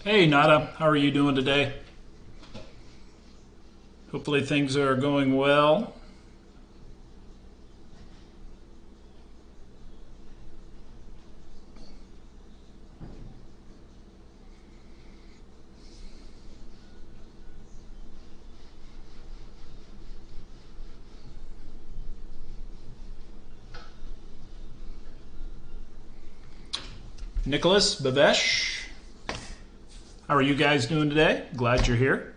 Hey Nada, how are you doing today? Hopefully things are going well. Nicholas, Bavesh, how are you guys doing today? Glad you're here.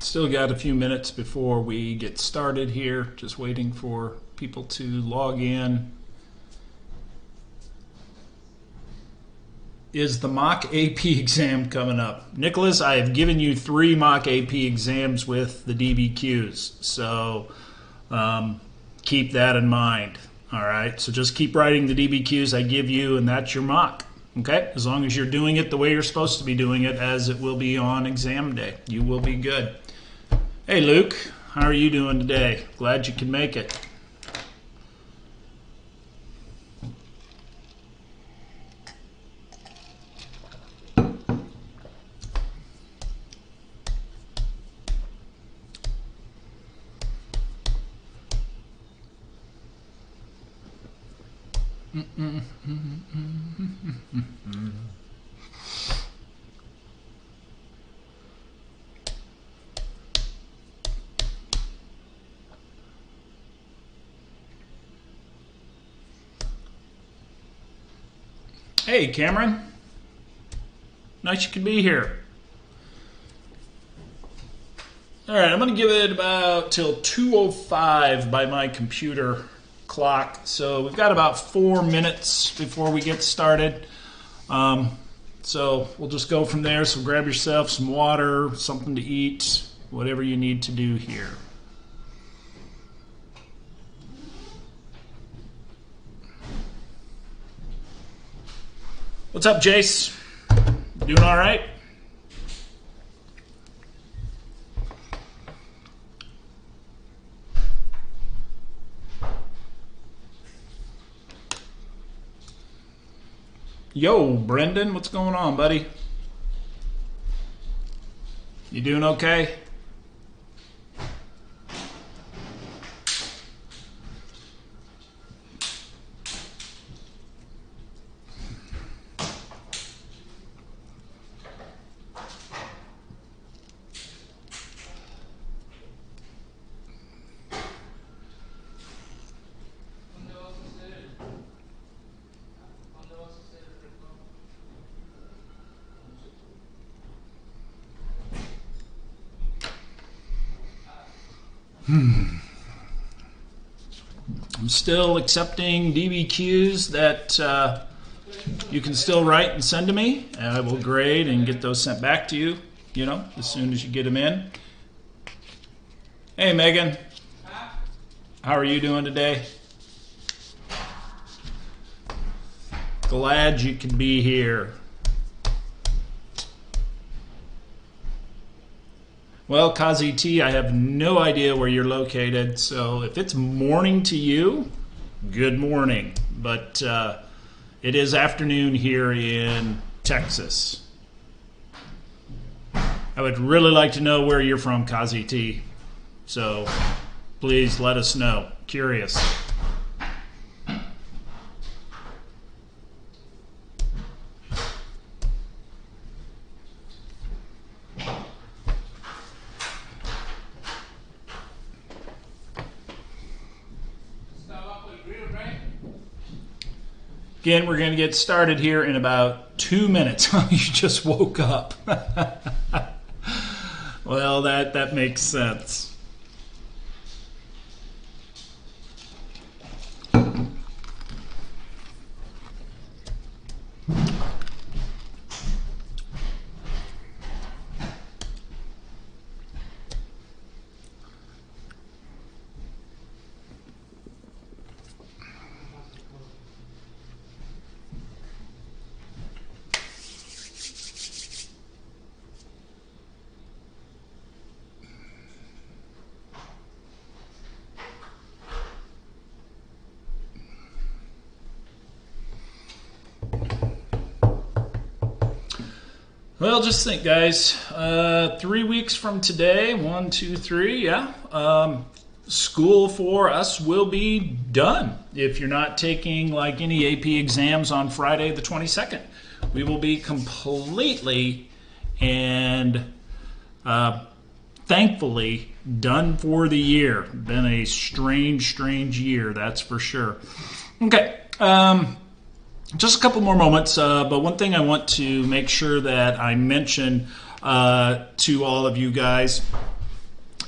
Still got a few minutes before we get started here. Just waiting for people to log in. Is the mock AP exam coming up? Nicholas, I have given you 3 mock AP exams with the DBQs, so keep that in mind. All right, so just keep writing the DBQs I give you, and that's your mock. Okay, as long as you're doing it the way you're supposed to be doing it, as it will be on exam day, you will be good. Hey Luke, how are you doing today? Glad you can make it. Hey Cameron, nice you could be here. All right, I'm going to give it about till 2:05 by my computer clock. So we've got about 4 minutes before we get started. So we'll just go from there. So grab yourself some water, something to eat, whatever you need to do here. What's up, Jace? Doing all right? Yo, Brendan, what's going on, buddy? You doing okay? I'm still accepting DBQs that you can still write and send to me. And I will grade and get those sent back to you, as soon as you get them in. Hey, Megan. How are you doing today? Glad you could be here. Well, Kazi T, I have no idea where you're located, so if it's morning to you, good morning. But it is afternoon here in Texas. I would really like to know where you're from, Kazi T. So please let us know. Curious. Again, we're going to get started here in about 2 minutes. You just woke up. Well, that makes sense. Well, just think, guys, 3 weeks from today, 1, 2, 3, yeah, school for us will be done. If you're not taking like any AP exams on Friday the 22nd, we will be completely and thankfully done for the year. Been a strange year, that's for sure. Okay. Just a couple more moments, but one thing I want to make sure that I mention to all of you guys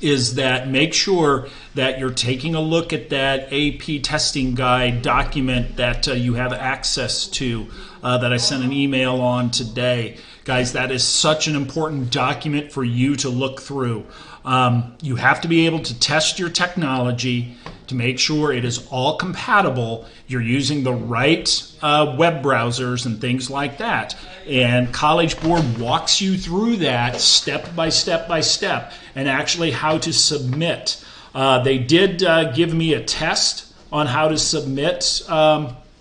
is that make sure that you're taking a look at that AP testing guide document that you have access to that I sent an email on today. Guys, that is such an important document for you to look through. You have to be able to test your technology to make sure it is all compatible. You're using the right web browsers and things like that. And College Board walks you through that step by step by step and actually how to submit. They did give me a test on how to submit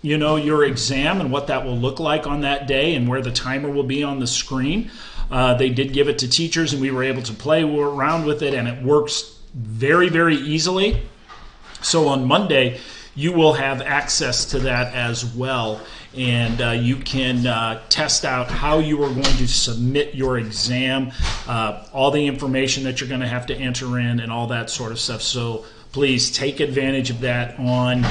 your exam and what that will look like on that day and where the timer will be on the screen. They did give it to teachers and we were able to play around with it, and it works very easily. So on Monday, you will have access to that as well, and you can test out how you are going to submit your exam, all the information that you're going to have to enter in and all that sort of stuff. So please take advantage of that on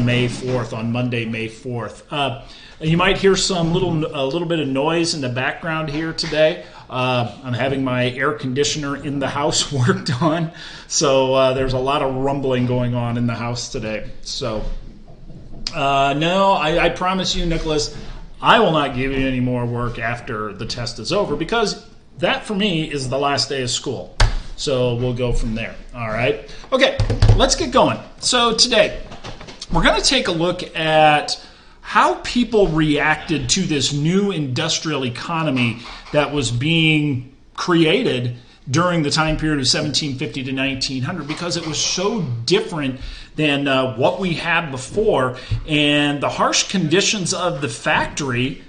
May 4th, on Monday, May 4th. You might hear a little bit of noise in the background here today. I'm having my air conditioner in the house worked on, so there's a lot of rumbling going on in the house today. So no, I promise you, Nicholas, I will not give you any more work after the test is over, because that for me is the last day of school. So we'll go from there. All right. Okay, let's get going. So today we're going to take a look at how people reacted to this new industrial economy that was being created during the time period of 1750 to 1900, because it was so different than what we had before, and the harsh conditions of the factory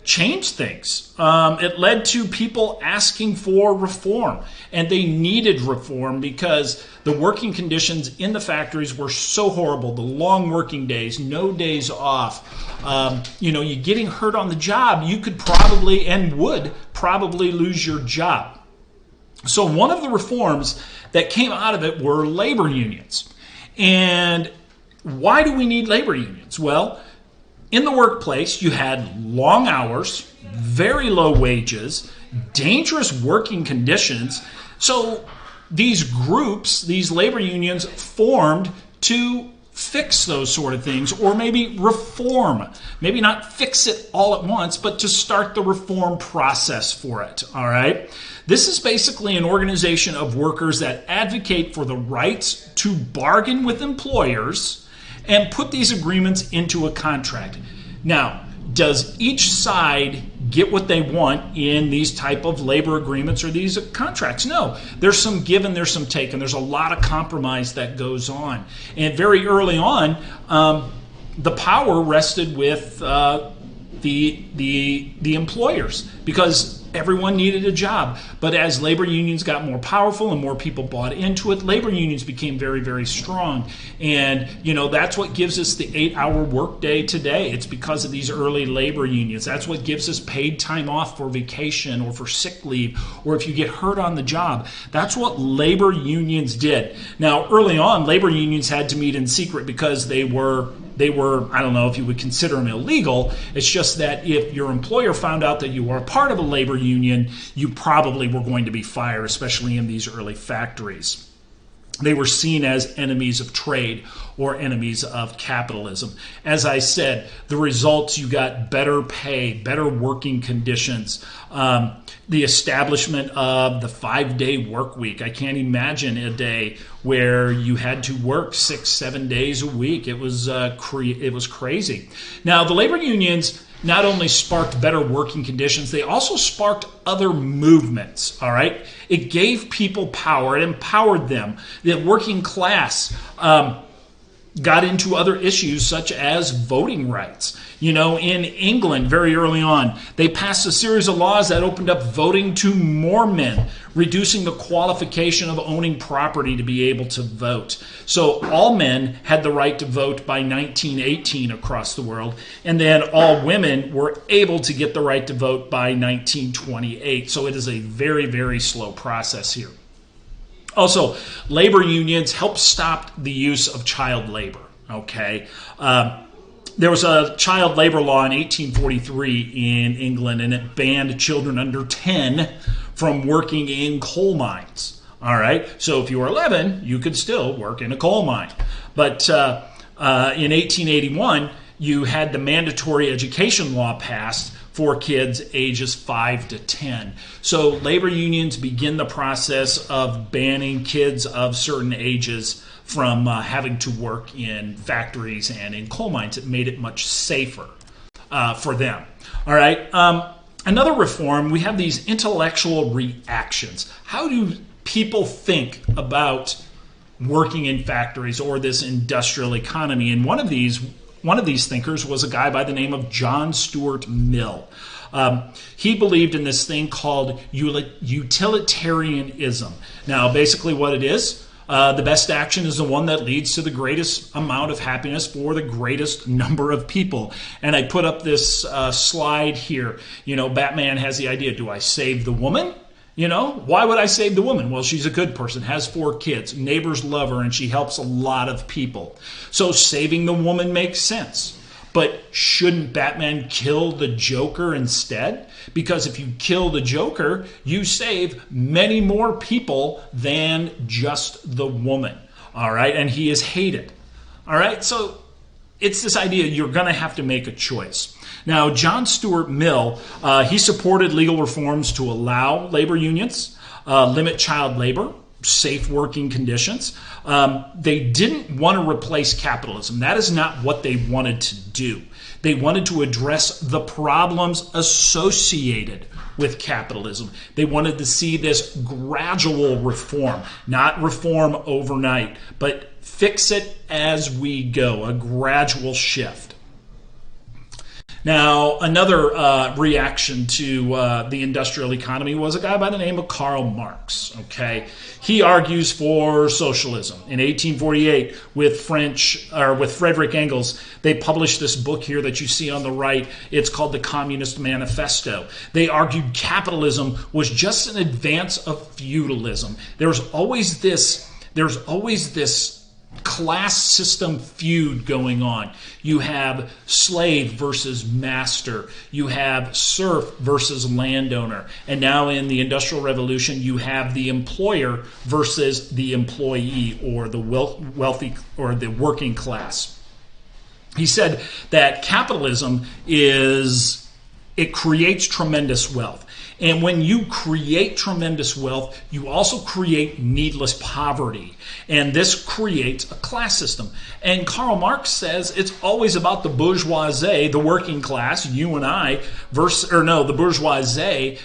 changed things. It led to people asking for reform, and they needed reform because the working conditions in the factories were so horrible. The long working days, no days off. You getting hurt on the job, you could probably and would probably lose your job. So one of the reforms that came out of it were labor unions. And why do we need labor unions? Well, in the workplace, you had long hours, very low wages, dangerous working conditions. So these groups, these labor unions, formed to fix those sort of things, or maybe reform. Maybe not fix it all at once, but to start the reform process for it. All right. This is basically an organization of workers that advocate for the rights to bargain with employers and put these agreements into a contract. Now, does each side get what they want in these type of labor agreements or these contracts? No. There's some give and there's some take, and there's a lot of compromise that goes on. And very early on, the power rested with the employers, because everyone needed a job. But as labor unions got more powerful and more people bought into it, labor unions became very, very strong. And, that's what gives us the 8-hour workday today. It's because of these early labor unions. That's what gives us paid time off for vacation or for sick leave, or if you get hurt on the job. That's what labor unions did. Now, early on, labor unions had to meet in secret because they were they were, I don't know if you would consider them illegal. It's just that if your employer found out that you were a part of a labor union, you probably were going to be fired, especially in these early factories. They were seen as enemies of trade or enemies of capitalism. As I said, the results, you got better pay, better working conditions, the establishment of the 5-day work week. I can't imagine a day where you had to work 6-7 days a week. It was crazy. Now, the labor unions not only sparked better working conditions, they also sparked other movements, all right? It gave people power. It empowered them. The working class got into other issues such as voting rights. You know, in England, very early on, they passed a series of laws that opened up voting to more men, reducing the qualification of owning property to be able to vote. So all men had the right to vote by 1918 across the world, and then all women were able to get the right to vote by 1928. So it is a very, very slow process here. Also, labor unions helped stop the use of child labor, okay? There was a child labor law in 1843 in England, and it banned children under 10 from working in coal mines, all right? So if you were 11, you could still work in a coal mine. But in 1881, you had the mandatory education law passed for kids ages 5 to 10. So labor unions begin the process of banning kids of certain ages from having to work in factories and in coal mines. It made it much safer for them. All right. Another reform, we have these intellectual reactions. How do people think about working in factories or this industrial economy? And one of these thinkers was a guy by the name of John Stuart Mill. He believed in this thing called utilitarianism. Now, basically what it is, the best action is the one that leads to the greatest amount of happiness for the greatest number of people. And I put up this slide here. You know, Batman has the idea, do I save the woman? You know, why would I save the woman? Well, she's a good person, has 4 kids, neighbors love her, and she helps a lot of people. So saving the woman makes sense. But shouldn't Batman kill the Joker instead? Because if you kill the Joker, you save many more people than just the woman. All right? And he is hated. All right? So it's this idea you're going to have to make a choice. Now, John Stuart Mill, he supported legal reforms to allow labor unions, limit child labor, safe working conditions. They didn't want to replace capitalism. That is not what they wanted to do. They wanted to address the problems associated with capitalism. They wanted to see this gradual reform, not reform overnight, but fix it as we go, a gradual shift. Now, another reaction to the industrial economy was a guy by the name of Karl Marx. Okay, he argues for socialism. In 1848, with Frederick Engels, they published this book here that you see on the right. It's called the Communist Manifesto. They argued capitalism was just an advance of feudalism. There's always this class system feud going on. You have slave versus master. You have serf versus landowner. And now in the Industrial Revolution, you have the employer versus the employee, or the wealthy or the working class. He said that capitalism it creates tremendous wealth. And when you create tremendous wealth, you also create needless poverty. And this creates a class system. And Karl Marx says it's always about the bourgeoisie, the working class, you and I, the bourgeoisie,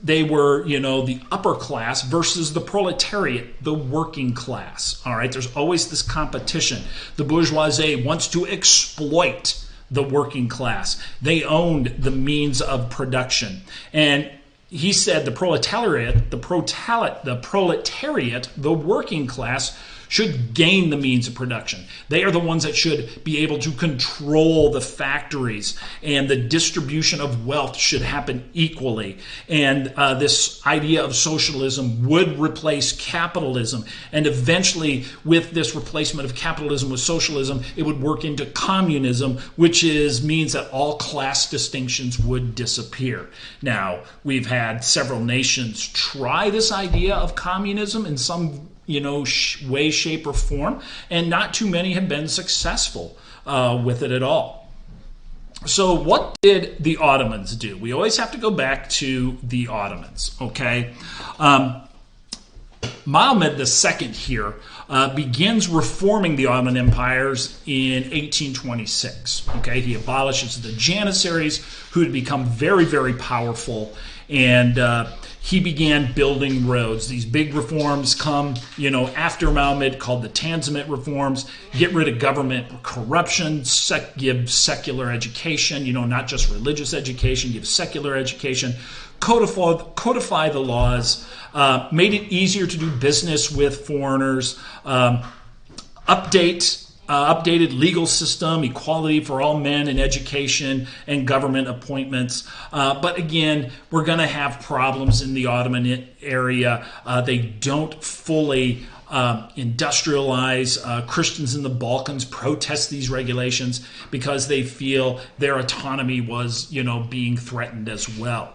they were, the upper class versus the proletariat, the working class. All right, there's always this competition. The bourgeoisie wants to exploit the working class. They owned the means of production. And he said the proletariat, the working class, should gain the means of production. They are the ones that should be able to control the factories, and the distribution of wealth should happen equally. And this idea of socialism would replace capitalism. And eventually, with this replacement of capitalism with socialism, it would work into communism, which means that all class distinctions would disappear. Now, we've had several nations try this idea of communism in some way, shape, or form, and not too many have been successful with it at all. So what did the Ottomans do? We always have to go back to the Ottomans, okay? Muhammad II here begins reforming the Ottoman empires in 1826. Okay, he abolishes the Janissaries, who had become very, very powerful, and he began building roads. These big reforms come, after Muhammad, called the Tanzimat reforms. Get rid of government corruption, give secular education, not just religious education, give secular education. Codify the laws, made it easier to do business with foreigners, updated legal system, equality for all men in education and government appointments. But again, we're going to have problems in the Ottoman area. They don't fully industrialize. Christians in the Balkans protest these regulations because they feel their autonomy was, being threatened as well.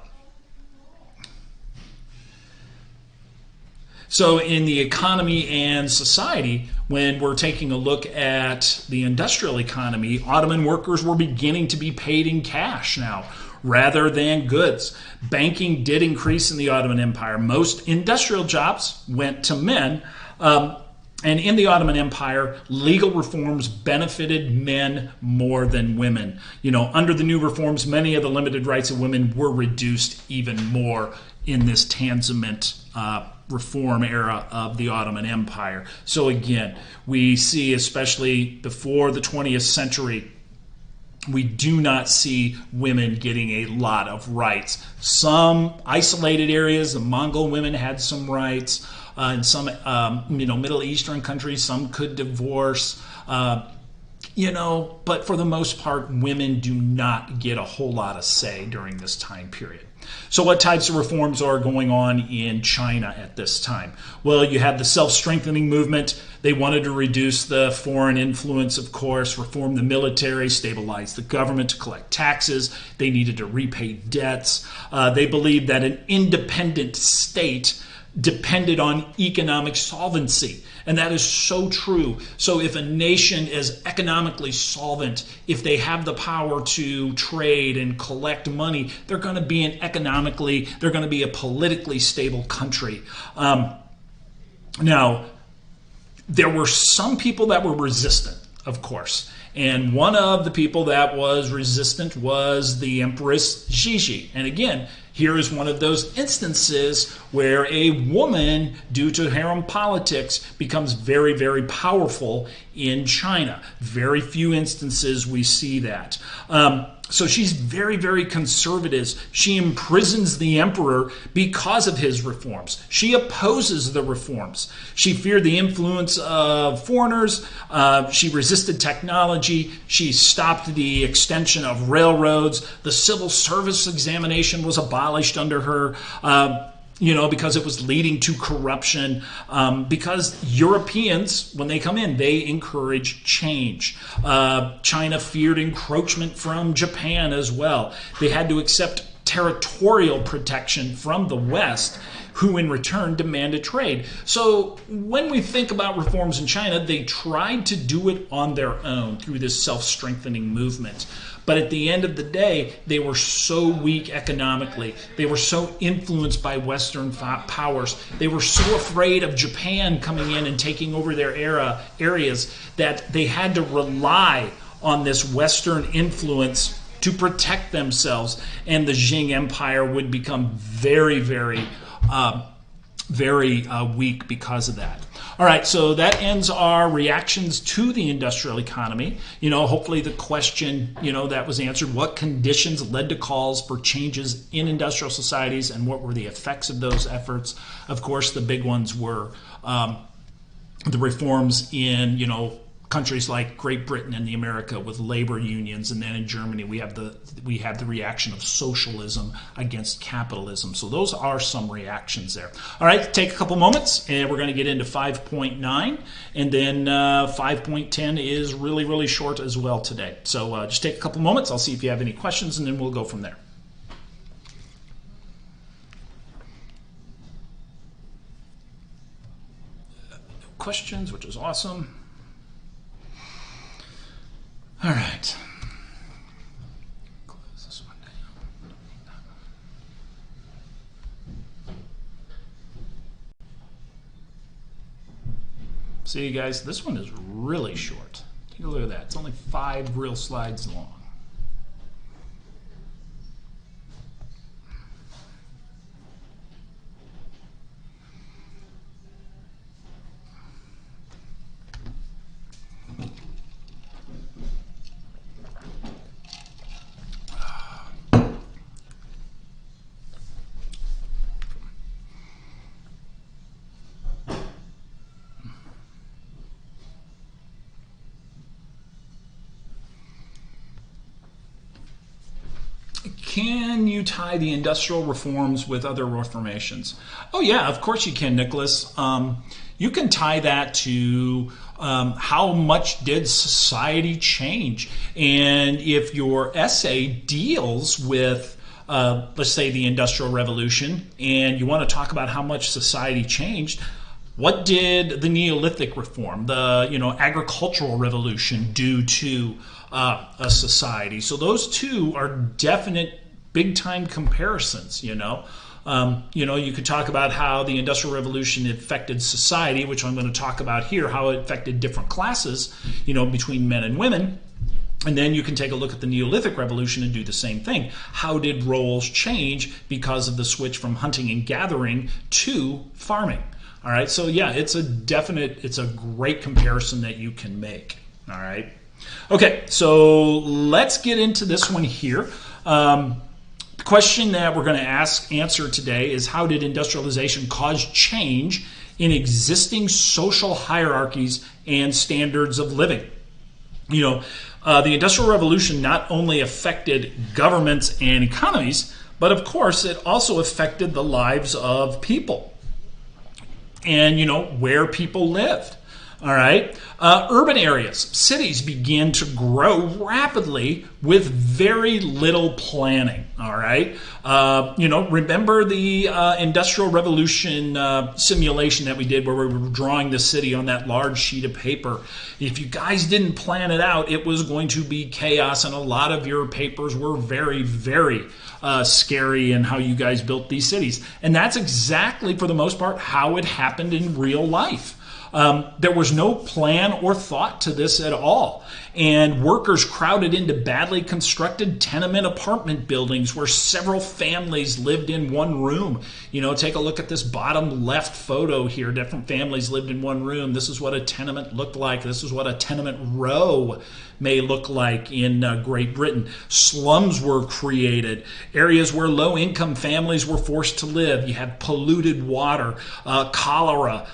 So in the economy and society, when we're taking a look at the industrial economy, Ottoman workers were beginning to be paid in cash now rather than goods. Banking did increase in the Ottoman Empire. Most industrial jobs went to men. And in the Ottoman Empire, legal reforms benefited men more than women. Under the new reforms, many of the limited rights of women were reduced even more in this Tanzimat reform era of the Ottoman Empire. So again, we see, especially before the 20th century, we do not see women getting a lot of rights. Some isolated areas, the Mongol women had some rights. In some, Middle Eastern countries, some could divorce. But for the most part, women do not get a whole lot of say during this time period. So what types of reforms are going on in China at this time? Well, you have the self-strengthening movement. They wanted to reduce the foreign influence, of course, reform the military, stabilize the government to collect taxes. They needed to repay debts. They believed that an independent state depended on economic solvency. And that is so true. So if a nation is economically solvent, if they have the power to trade and collect money, they're going to be they're going to be a politically stable country. Now, there were some people that were resistant, of course. And one of the people that was resistant was the Empress Gigi. And again, here is one of those instances where a woman, due to harem politics, becomes very, very powerful in China. Very few instances we see that. So she's very, very conservative. She imprisons the emperor because of his reforms. She opposes the reforms. She feared the influence of foreigners. She resisted technology. She stopped the extension of railroads. The civil service examination was abolished under her. Because it was leading to corruption, because Europeans, when they come in, they encourage change. China feared encroachment from Japan as well. They had to accept territorial protection from the West, who in return demanded trade. So when we think about reforms in China, they tried to do it on their own through this self-strengthening movement. But at the end of the day, they were so weak economically. They were so influenced by Western powers. They were so afraid of Japan coming in and taking over their areas that they had to rely on this Western influence to protect themselves. And the Qing Empire would become very, very weak because of that. All right, so that ends our reactions to the industrial economy. Hopefully the question, that was answered. What conditions led to calls for changes in industrial societies, and what were the effects of those efforts? Of course, the big ones were the reforms in, countries like Great Britain and the America with labor unions, and then in Germany we have the reaction of socialism against capitalism. So those are some reactions there. All right, take a couple moments, and we're going to get into 5.9, and then 5.10 is really, really short as well today. So just take a couple moments. I'll see if you have any questions, and then we'll go from there. Questions, which is awesome. All right. Close this one down. See, guys, this one is really short. Take a look at that. It's only 5 real slides long. Can you tie the industrial reforms with other reformations? Oh yeah, of course you can, Nicholas. You can tie that to how much did society change. And if your essay deals with, let's say, the Industrial Revolution, and you want to talk about how much society changed, what did the Neolithic reform, the agricultural revolution do to a society? So those two are definite big-time comparisons. You could talk about how the Industrial Revolution affected society, which I'm going to talk about here, how it affected different classes, between men and women. And then you can take a look at the Neolithic Revolution and do the same thing. How did roles change because of the switch from hunting and gathering to farming? All right, so yeah, it's a great comparison that you can make. All right. Okay, so let's get into this one here. The question that we're going to answer today is, how did industrialization cause change in existing social hierarchies and standards of living? The Industrial Revolution not only affected governments and economies, but of course it also affected the lives of people and, where people lived. All right. Urban areas, cities began to grow rapidly with very little planning. All right. Remember the Industrial Revolution simulation that we did where we were drawing the city on that large sheet of paper. If you guys didn't plan it out, it was going to be chaos, and a lot of your papers were very, very scary in how you guys built these cities. And that's exactly, for the most part, how it happened in real life. There was no plan or thought to this at all. And workers crowded into badly constructed tenement apartment buildings where several families lived in one room. Take a look at this bottom left photo here. Different families lived in one room. This is what a tenement looked like. This is what a tenement row may look like in Great Britain. Slums were created, areas where low-income families were forced to live. You have polluted water, cholera.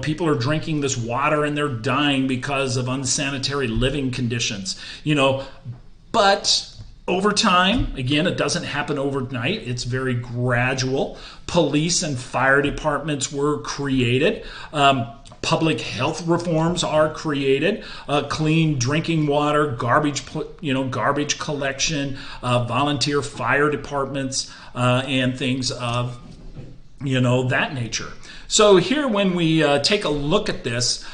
People are drinking this water and they're dying because of unsanitary living conditions. But over time, again, it doesn't happen overnight. It's very gradual. Police and fire departments were created. Public health reforms are created, clean drinking water, garbage collection, volunteer fire departments, and things of, that nature. So here, when we take a look at this,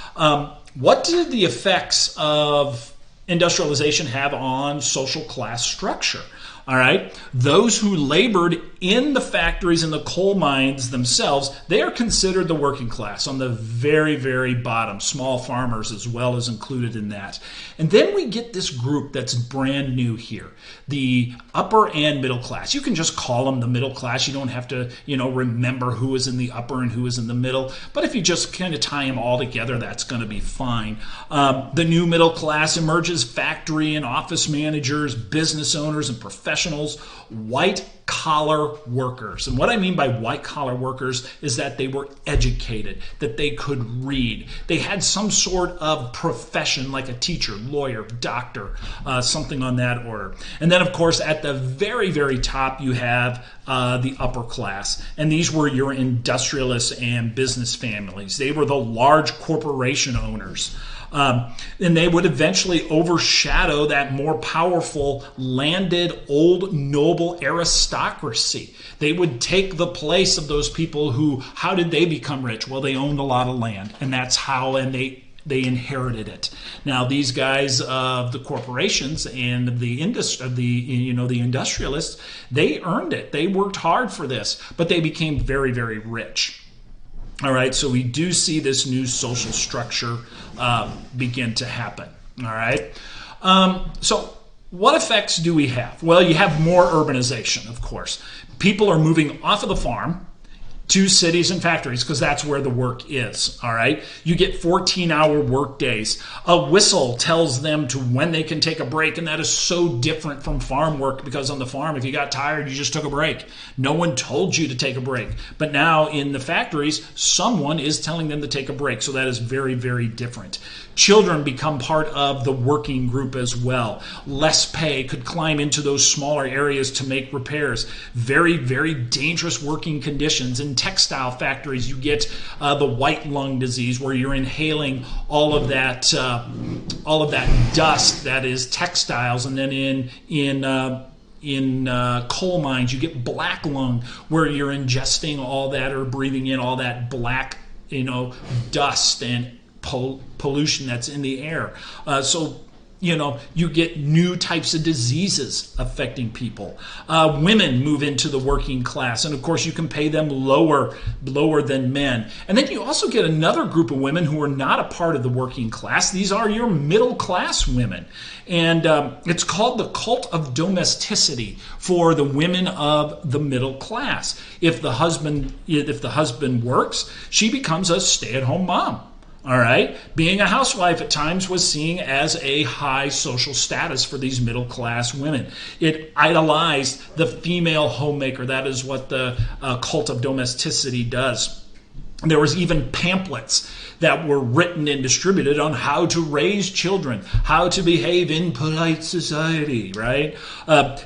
what did the effects of industrialization have on social class structure? All right. Those who labored in the factories and the coal mines themselves, they are considered the working class on the very, very bottom. Small farmers as well is included in that. And then we get this group that's brand new here, the upper and middle class. You can just call them the middle class. You don't have to, remember who is in the upper and who is in the middle. But if you just kind of tie them all together, that's going to be fine. The new middle class emerges: factory and office managers, business owners, and professionals professionals, white-collar workers. And what I mean by white-collar workers is that they were educated, that they could read. They had some sort of profession like a teacher, lawyer, doctor, something on that order. And then, of course, at the very, very top, you have the upper class. And these were your industrialists and business families. They were the large corporation owners. And they would eventually overshadow that more powerful landed old noble aristocracy. They would take the place of those people who, how did they become rich? Well, they owned a lot of land, and that's how, and they inherited it. Now, these guys of the corporations and the industrialists, they earned it. They worked hard for this, but they became very, very rich. All right, so we do see this new social structure begin to happen. All right, so what effects do we have? Well, you have more urbanization, of course. People are moving off of the farm to cities and factories because that's where the work is. All right, you get 14-hour work days. A whistle tells them to when they can take a break, and that is so different from farm work because on the farm, if you got tired, you just took a break. No one told you to take a break. But now in the factories, someone is telling them to take a break. So that is very, very different. Children become part of the working group as well. Less pay, could climb into those smaller areas to make repairs. Very, very dangerous working conditions. In textile factories, you get the white lung disease where you're inhaling all of that dust that is textiles. And then in coal mines, you get black lung where you're ingesting all that or breathing in all that black, dust and pollution that's in the air. So you get new types of diseases affecting people. Women move into the working class, and of course you can pay them lower than men. And then you also get another group of women who are not a part of the working class. These are your middle class women. And it's called the cult of domesticity for the women of the middle class. If the husband works, she becomes a stay-at-home mom. All right, being a housewife at times was seen as a high social status for these middle class women. It idolized the female homemaker. That is what the cult of domesticity does. There was even pamphlets that were written and distributed on how to raise children, how to behave in polite society, right?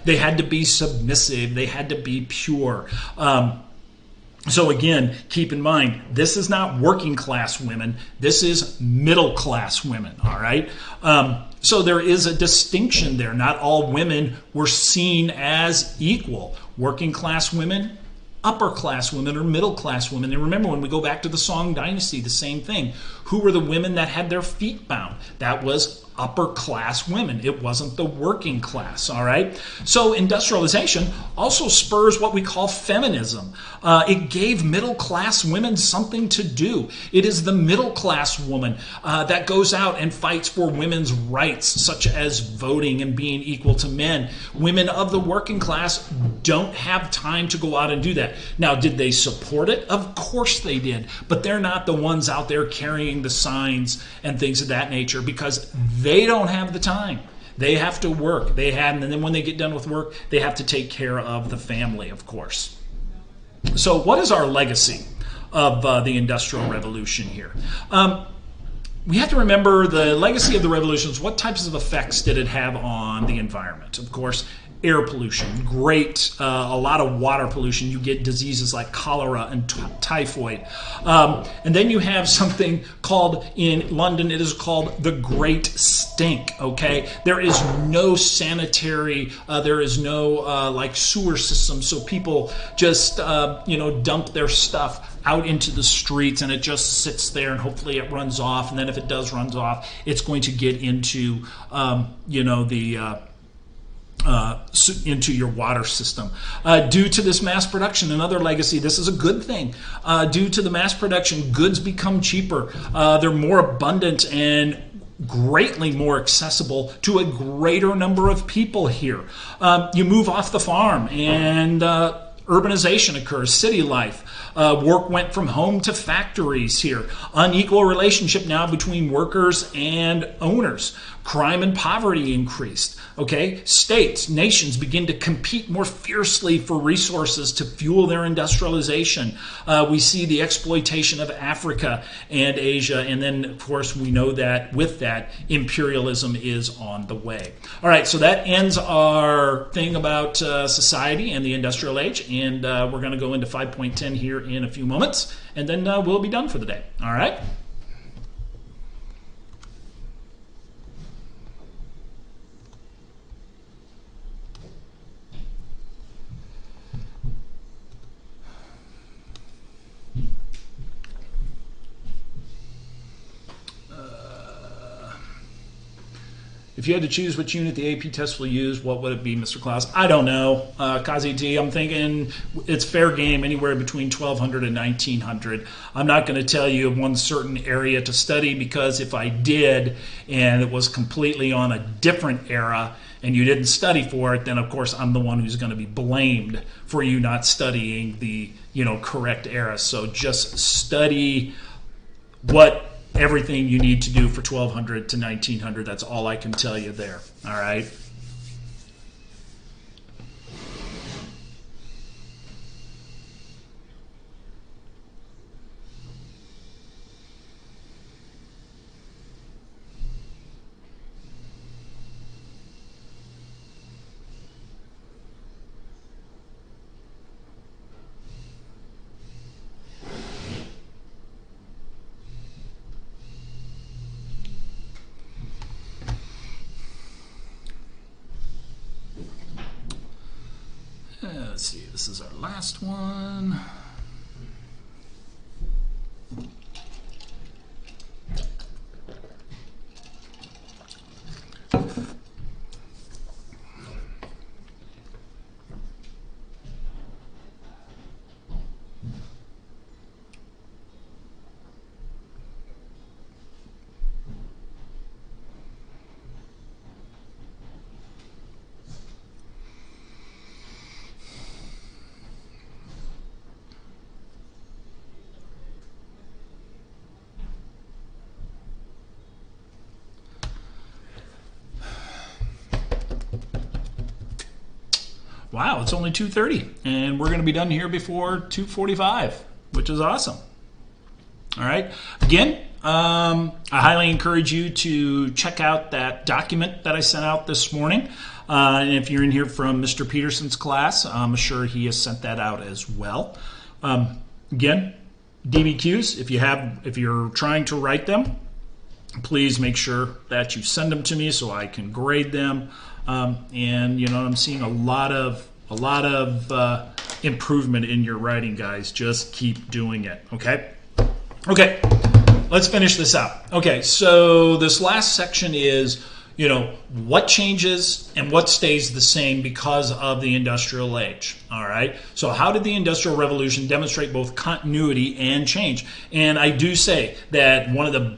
They had to be submissive. They had to be pure. So again, keep in mind, this is not working class women. This is middle class women, all right? So there is a distinction there. Not all women were seen as equal. Working class women, upper class women, or middle class women. And remember, when we go back to the Song Dynasty, the same thing. Who were the women that had their feet bound? That was upper class women. It wasn't the working class, all right? So industrialization also spurs what we call feminism. It gave middle class women something to do. It is the middle class woman that goes out and fights for women's rights, such as voting and being equal to men. Women of the working class don't have time to go out and do that. Now, did they support it? Of course they did, but they're not the ones out there carrying the signs and things of that nature because they don't have the time. They have to work. And then when they get done with work, they have to take care of the family, of course. So what is our legacy of the Industrial Revolution here? We have to remember the legacy of the revolutions. What types of effects did it have on the environment? Of course, air pollution, a lot of water pollution. You get diseases like cholera and typhoid. And then you have something called, in London, it is called the Great Stink, okay? There is no sanitary, there is no sewer system, so people just, dump their stuff out into the streets and it just sits there and hopefully it runs off. And then if it does run off, it's going to get into, into your water system. Due to this mass production, another legacy, this is a good thing. Due to the mass production, goods become cheaper. They're more abundant and greatly more accessible to a greater number of people here. You move off the farm and urbanization occurs, city life. Work went from home to factories here. Unequal relationship now between workers and owners. Crime and poverty increased. Okay, states, nations begin to compete more fiercely for resources to fuel their industrialization. We see the exploitation of Africa and Asia, and then, of course, we know that with that, imperialism is on the way. All right, so that ends our thing about society and the industrial age, and we're going to go into 5.10 here in a few moments, and then we'll be done for the day. All right? If you had to choose which unit the AP test will use, what would it be, Mr. Klaus? I don't know. Kazi T, I'm thinking it's fair game anywhere between 1200 and 1900. I'm not going to tell you one certain area to study, because if I did and it was completely on a different era and you didn't study for it, then of course I'm the one who's going to be blamed for you not studying the correct era. So just study everything you need to do for 1200 to 1900. That's all I can tell you there. All right. Let's see, this is our last one. Wow, it's only 2:30, and we're going to be done here before 2:45, which is awesome. All right. Again, I highly encourage you to check out that document that I sent out this morning. And if you're in here from Mr. Peterson's class, I'm sure he has sent that out as well. Again, DBQs, if you're trying to write them, please make sure that you send them to me so I can grade them. And I'm seeing a lot of improvement in your writing, guys. Just keep doing it. Okay, let's finish this out. Okay, so this last section is what changes and what stays the same because of the industrial age. All right, so how did the Industrial Revolution demonstrate both continuity and change? And I do say that one of the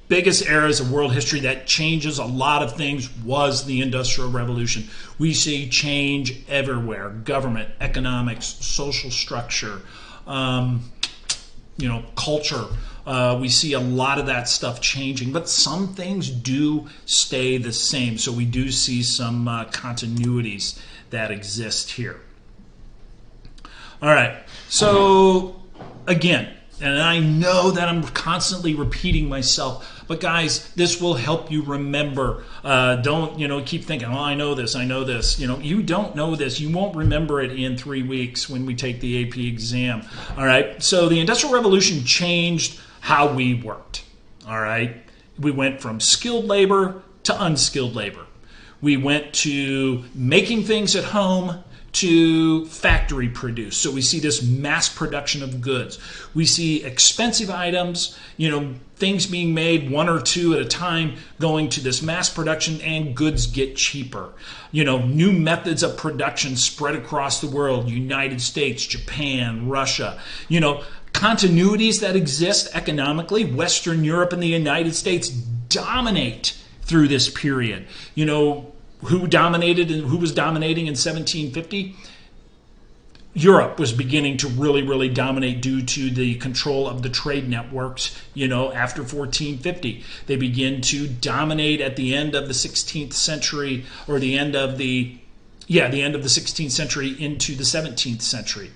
biggest eras of world history that changes a lot of things was the Industrial Revolution. We see change everywhere: government, economics, social structure, culture. We see a lot of that stuff changing, but some things do stay the same. So we do see some continuities that exist here. All right. So again, and I know that I'm constantly repeating myself, but guys, this will help you remember. Don't keep thinking, oh, I know this. You don't know this. You won't remember it in 3 weeks when we take the AP exam. All right. So the Industrial Revolution changed how we worked. All right. We went from skilled labor to unskilled labor. We went to making things at home to factory produce. So we see this mass production of goods. We see expensive items, things being made one or two at a time, going to this mass production, and goods get cheaper. New methods of production spread across the world: United States, Japan, Russia. Continuities that exist economically. Western Europe and the United States dominate through this period. Who dominated and who was dominating in 1750? Europe was beginning to really dominate due to the control of the trade networks, after 1450. They begin to dominate at the end of the 16th century, or the end of the 16th century into the 17th century.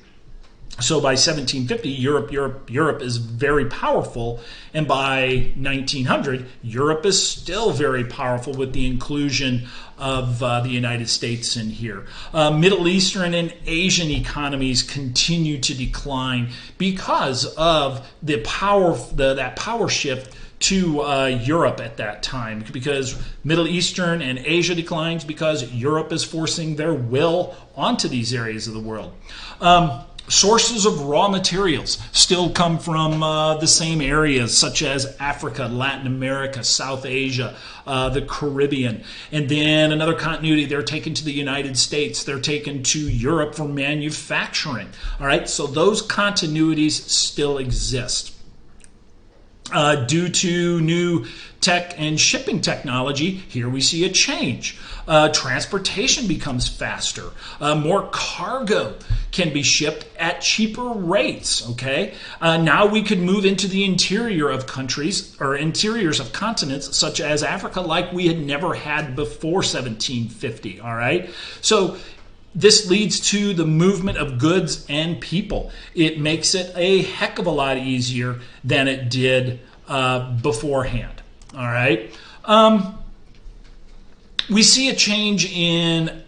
So by 1750, Europe is very powerful, and by 1900, Europe is still very powerful with the inclusion of the United States in here. Middle Eastern and Asian economies continue to decline because of the that power shift to Europe at that time, because Middle Eastern and Asia declines because Europe is forcing their will onto these areas of the world. Sources of raw materials still come from the same areas, such as Africa, Latin America, South Asia, the Caribbean. And then another continuity, they're taken to the United States. They're taken to Europe for manufacturing. All right, so those continuities still exist. Due to new tech and shipping technology, here we see a change. Transportation becomes faster. More cargo can be shipped at cheaper rates. Okay, now we could move into the interior of countries or interiors of continents such as Africa, like we had never had before 1750. All right, so this leads to the movement of goods and people. It makes it a heck of a lot easier than it did beforehand. All right. We see a change in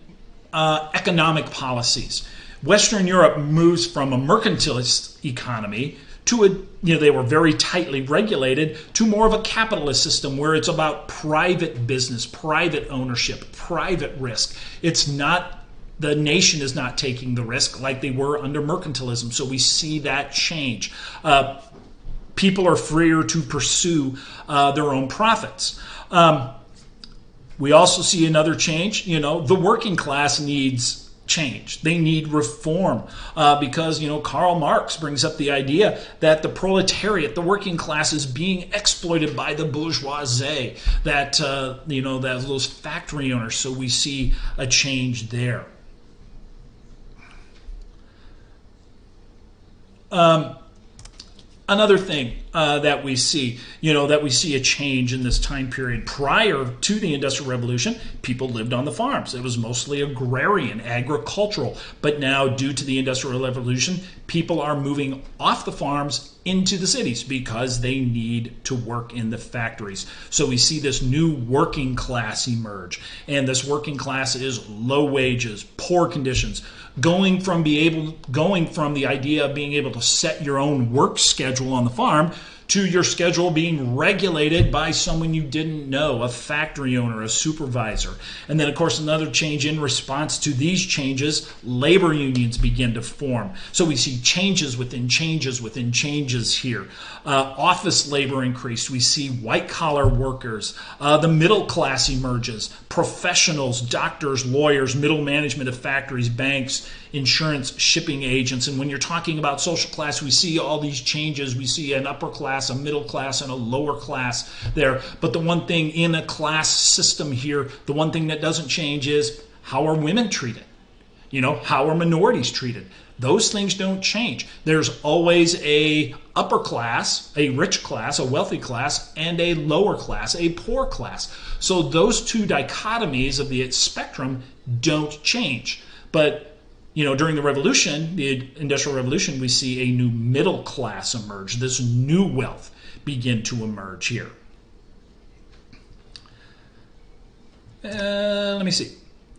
economic policies. Western Europe moves from a mercantilist economy to they were very tightly regulated, to more of a capitalist system where it's about private business, private ownership, private risk. It's not, the nation is not taking the risk like they were under mercantilism. So we see that change. People are freer to pursue their own profits. We also see another change. The working class needs change. They need reform because, Karl Marx brings up the idea that the proletariat, the working class, is being exploited by the bourgeoisie, that, that those factory owners. So we see a change there. Another thing that we see, a change in this time period. Prior to the Industrial Revolution, people lived on the farms. It was mostly agrarian, agricultural. But now, due to the Industrial Revolution, people are moving off the farms into the cities because they need to work in the factories. So we see this new working class emerge. And this working class is low wages, poor conditions, going from the idea of being able to set your own work schedule on the farm to your schedule being regulated by someone you didn't know, a factory owner, a supervisor. And then, of course, another change in response to these changes, labor unions begin to form. So we see changes within changes here. Office labor increase. We see white-collar workers. The middle class emerges. Professionals, doctors, lawyers, middle management of factories, banks, insurance, shipping agents. And when you're talking about social class, we see all these changes. We see an upper class, a middle class, and a lower class there. But the one thing in a class system here, the one thing that doesn't change is, how are women treated? How are minorities treated? Those things don't change. There's always a upper class, a rich class, a wealthy class, and a lower class, a poor class. So those two dichotomies of the spectrum don't change. But during the revolution, the Industrial Revolution, we see a new middle class emerge. This new wealth begin to emerge here. Let me see.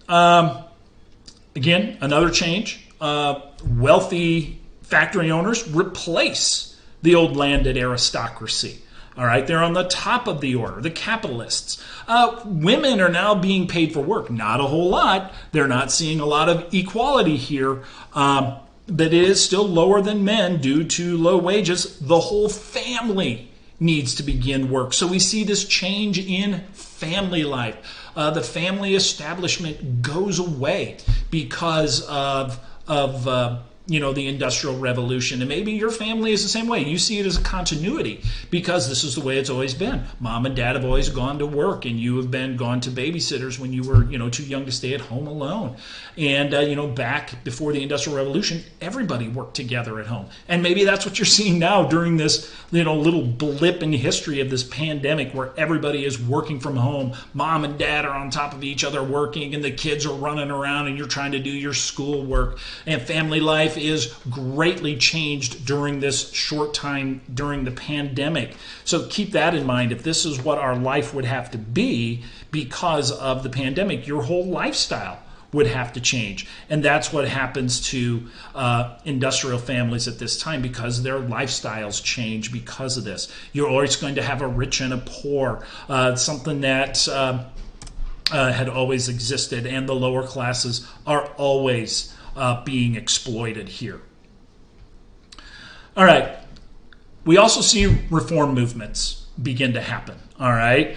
Again, another change. Wealthy factory owners replace the old landed aristocracy. All right, they're on the top of the order, the capitalists. Women are now being paid for work. Not a whole lot. They're not seeing a lot of equality here, but it is still lower than men due to low wages. The whole family needs to begin work. So we see this change in family life. The family establishment goes away because of the Industrial Revolution. And maybe your family is the same way. You see it as a continuity because this is the way it's always been. Mom and dad have always gone to work, and you have been gone to babysitters when you were, too young to stay at home alone. And, back before the Industrial Revolution, everybody worked together at home. And maybe that's what you're seeing now during this, little blip in history of this pandemic where everybody is working from home. Mom and dad are on top of each other working, and the kids are running around, and you're trying to do your school work. And family life is greatly changed during this short time during the pandemic. So keep that in mind. If this is what our life would have to be because of the pandemic, your whole lifestyle would have to change. And that's what happens to industrial families at this time because their lifestyles change because of this. You're always going to have a rich and a poor, something that had always existed, and the lower classes are always being exploited here. All right. We also see reform movements begin to happen. All right.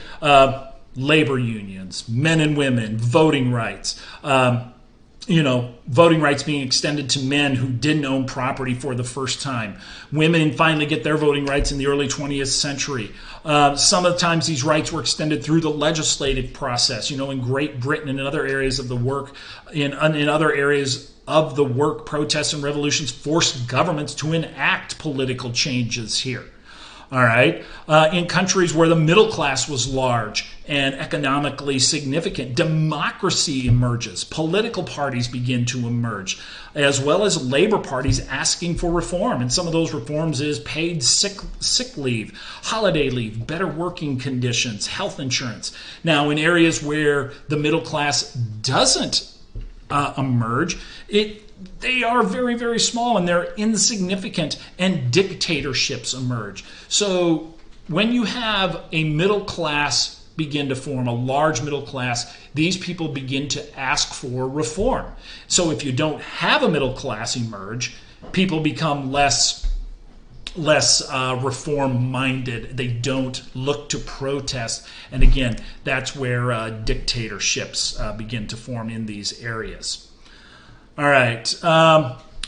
Labor unions, men and women, voting rights, voting rights being extended to men who didn't own property for the first time. Women finally get their voting rights in the early 20th century. Some of the times these rights were extended through the legislative process, in Great Britain and in other areas of the work, in other areas of the work, protests and revolutions forced governments to enact political changes here. All right. In countries where the middle class was large and economically significant, democracy emerges. Political parties begin to emerge, as well as labor parties asking for reform. And some of those reforms is paid sick leave, holiday leave, better working conditions, health insurance. Now, in areas where the middle class doesn't emerge, they are very, very small and they're insignificant, and dictatorships emerge. So when you have a middle class begin to form, a large middle class, these people begin to ask for reform. So if you don't have a middle class emerge, people become less reform-minded. They don't look to protest. And again, that's where dictatorships begin to form in these areas. All right.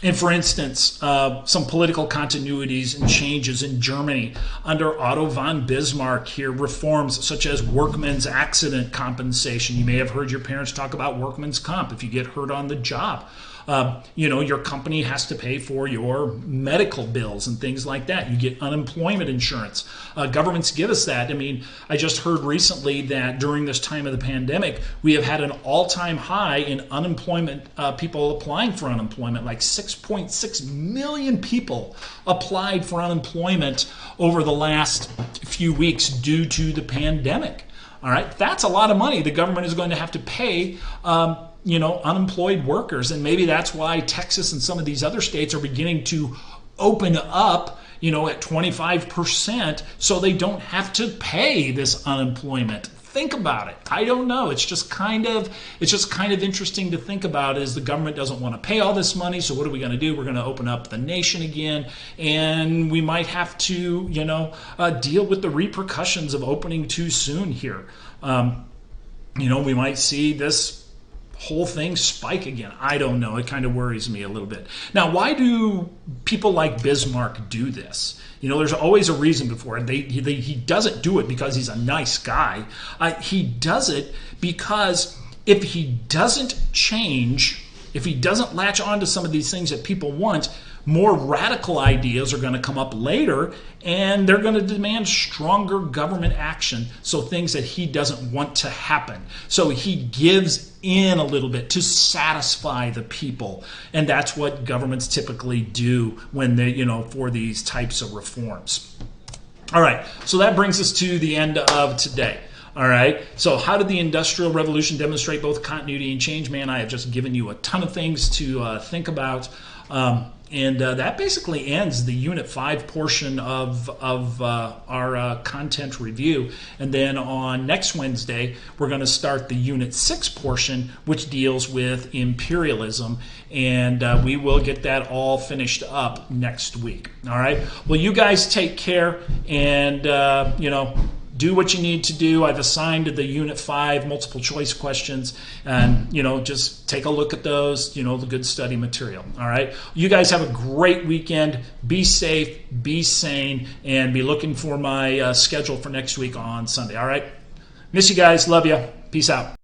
And for instance, some political continuities and changes in Germany under Otto von Bismarck here, reforms such as workmen's accident compensation. You may have heard your parents talk about workman's comp if you get hurt on the job. Your company has to pay for your medical bills and things like that. You get unemployment insurance. Governments give us that. I mean, I just heard recently that during this time of the pandemic, we have had an all-time high in unemployment, people applying for unemployment. Like 6.6 million people applied for unemployment over the last few weeks due to the pandemic. All right, that's a lot of money the government is going to have to pay unemployed workers. And maybe that's why Texas and some of these other states are beginning to open up, at 25% so they don't have to pay this unemployment. Think about it. I don't know. It's just kind of interesting to think about is the government doesn't want to pay all this money. So what are we going to do? We're going to open up the nation again, and we might have to, deal with the repercussions of opening too soon here. We might see this whole thing spike again. I don't know. It kind of worries me a little bit. Now, why do people like Bismarck do this? There's always a reason before it. He doesn't do it because he's a nice guy. He does it because if he doesn't change, if he doesn't latch on to some of these things that people want, more radical ideas are going to come up later, and they're going to demand stronger government action, so things that he doesn't want to happen. So he gives in a little bit to satisfy the people, and that's what governments typically do when they, for these types of reforms. All right, so that brings us to the end of today. All right, so how did the Industrial Revolution demonstrate both continuity and change? Man, I have just given you a ton of things to think about. And that basically ends the Unit 5 portion of our content review. And then on next Wednesday, we're going to start the Unit 6 portion, which deals with imperialism. And we will get that all finished up next week. All right. Well, you guys take care and, do do what you need to do. I've assigned the Unit 5 multiple choice questions, and just take a look at those, the good study material. All right. You guys have a great weekend. Be safe, be sane, and be looking for my schedule for next week on Sunday. All right. Miss you guys. Love you. Peace out.